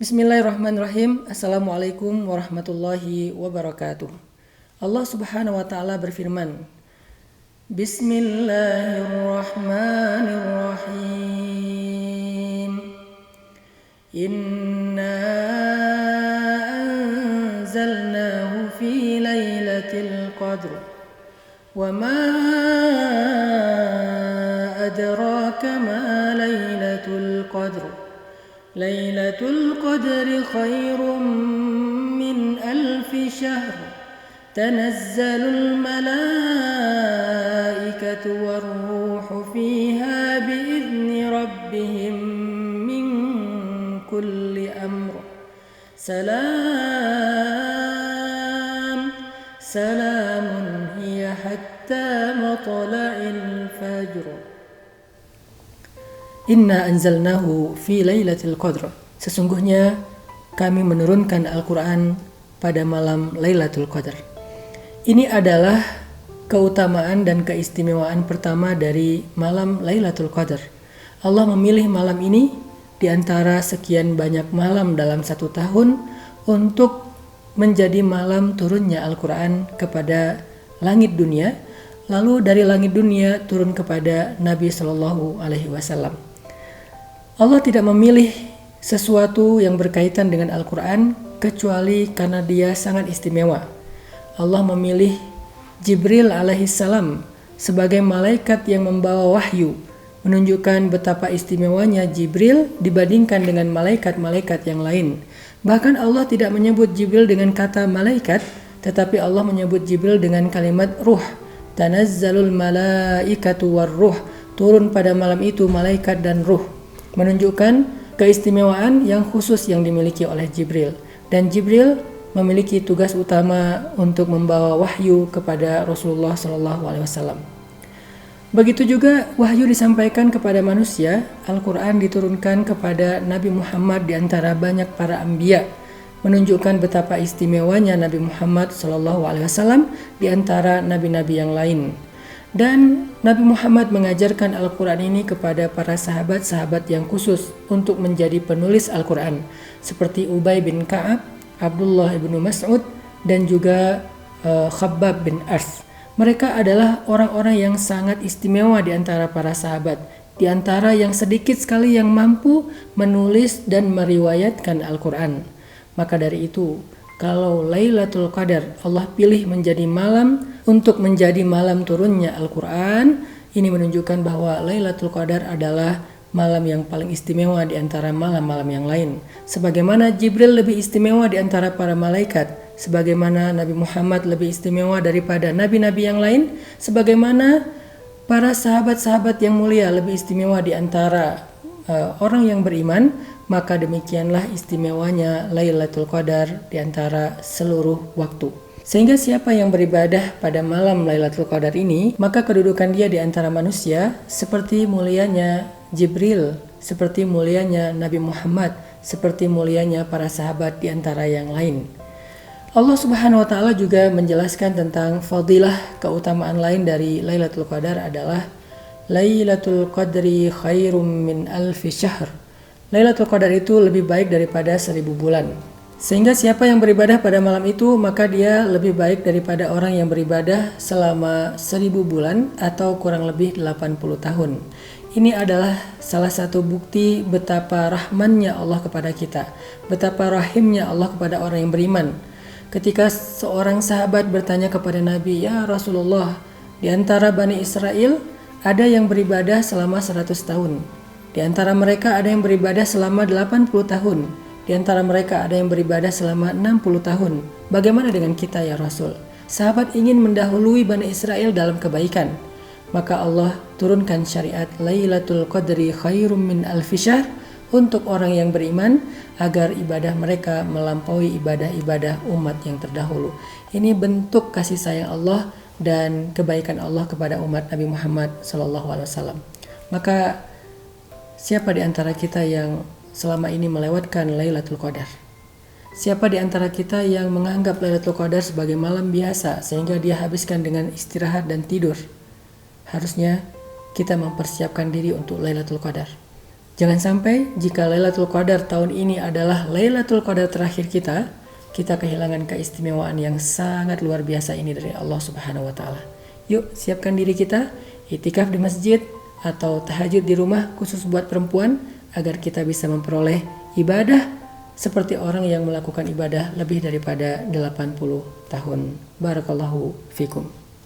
Bismillahirrahmanirrahim. Assalamualaikum warahmatullahi wabarakatuh. Allah Subhanahu wa taala berfirman, Bismillahirrahmanirrahim. Inna anzalnahu fi lailatul qadr. Wa ma adraka ma lailatul qadr. Lailatul Qadri khairum min alfi syahr. Tanazzalul malaikatu warruhu fiha biizni rabbihim min kulli amr. Salamun hiya hatta matla'il fajr. Inna anzalnahu fi lailatul qadr. Sesungguhnya kami menurunkan Al-Quran pada malam Lailatul Qadar. Ini adalah keutamaan dan keistimewaan pertama dari malam Lailatul Qadar. Allah memilih malam ini di antara sekian banyak malam dalam satu tahun untuk menjadi malam turunnya Al-Quran kepada langit dunia, lalu dari langit dunia turun kepada Nabi Shallallahu Alaihi Wasallam. Allah tidak memilih sesuatu yang berkaitan dengan Al-Quran kecuali karena dia sangat istimewa. Allah memilih Jibril alaihissalam sebagai malaikat yang membawa wahyu, menunjukkan betapa istimewanya Jibril dibandingkan dengan malaikat-malaikat yang lain. Bahkan Allah tidak menyebut Jibril dengan kata malaikat, tetapi Allah menyebut Jibril dengan kalimat ruh. Tanazzalul malaikatu warruh. Turun pada malam itu malaikat dan ruh, menunjukkan keistimewaan yang khusus yang dimiliki oleh Jibril. Dan Jibril memiliki tugas utama untuk membawa wahyu kepada Rasulullah SAW. Begitu juga wahyu disampaikan kepada manusia. Al-Quran diturunkan kepada Nabi Muhammad di antara banyak para anbiya, menunjukkan betapa istimewanya Nabi Muhammad SAW di antara nabi-nabi yang lain. Dan Nabi Muhammad mengajarkan Al-Quran ini kepada para sahabat-sahabat yang khusus untuk menjadi penulis Al-Quran, seperti Ubay bin Ka'ab, Abdullah bin Mas'ud, dan juga Khabbab bin Arth. Mereka adalah orang-orang yang sangat istimewa di antara para sahabat, di antara yang sedikit sekali yang mampu menulis dan meriwayatkan Al-Quran. Maka dari itu, kalau Lailatul Qadar Allah pilih menjadi malam untuk menjadi malam turunnya Al-Quran, ini menunjukkan bahwa Lailatul Qadar adalah malam yang paling istimewa di antara malam-malam yang lain. Sebagaimana Jibril lebih istimewa di antara para malaikat, sebagaimana Nabi Muhammad lebih istimewa daripada nabi-nabi yang lain, sebagaimana para sahabat-sahabat yang mulia lebih istimewa di antara orang yang beriman, maka demikianlah istimewanya Lailatul Qadar di antara seluruh waktu. Sehingga siapa yang beribadah pada malam Lailatul Qadar ini, maka kedudukan dia di antara manusia seperti mulianya Jibril, seperti mulianya Nabi Muhammad, seperti mulianya para sahabat di antara yang lain. Allah Subhanahu wa taala juga menjelaskan tentang fadilah keutamaan lain dari Lailatul Qadar adalah Lailatul Qadri khairum min alfi syahr. Lailatul Qadar itu lebih baik daripada 1000 bulan. Sehingga siapa yang beribadah pada malam itu, maka dia lebih baik daripada orang yang beribadah selama 1000 bulan atau kurang lebih 80 tahun. Ini adalah salah satu bukti betapa rahmannya Allah kepada kita, betapa rahimnya Allah kepada orang yang beriman. Ketika seorang sahabat bertanya kepada Nabi, "Ya Rasulullah, di antara Bani Israel ada yang beribadah selama 100 tahun. Di antara mereka ada yang beribadah selama 80 tahun. Di antara mereka ada yang beribadah selama 60 tahun. Bagaimana dengan kita ya Rasul?" Sahabat ingin mendahului Bani Israel dalam kebaikan. Maka Allah turunkan syariat Lailatul Qadri khairum min alfi syahr untuk orang yang beriman agar ibadah mereka melampaui ibadah-ibadah umat yang terdahulu. Ini bentuk kasih sayang Allah dan kebaikan Allah kepada umat Nabi Muhammad SAW. Maka siapa di antara kita yang selama ini melewatkan Lailatul Qadar? Siapa di antara kita yang menganggap Lailatul Qadar sebagai malam biasa sehingga dia habiskan dengan istirahat dan tidur? Harusnya kita mempersiapkan diri untuk Lailatul Qadar. Jangan sampai jika Lailatul Qadar tahun ini adalah Lailatul Qadar terakhir kita kehilangan keistimewaan yang sangat luar biasa ini dari Allah Subhanahu wa taala. Yuk, siapkan diri kita iktikaf di masjid atau tahajud di rumah khusus buat perempuan agar kita bisa memperoleh ibadah seperti orang yang melakukan ibadah lebih daripada 80 tahun. Barakallahu fikum.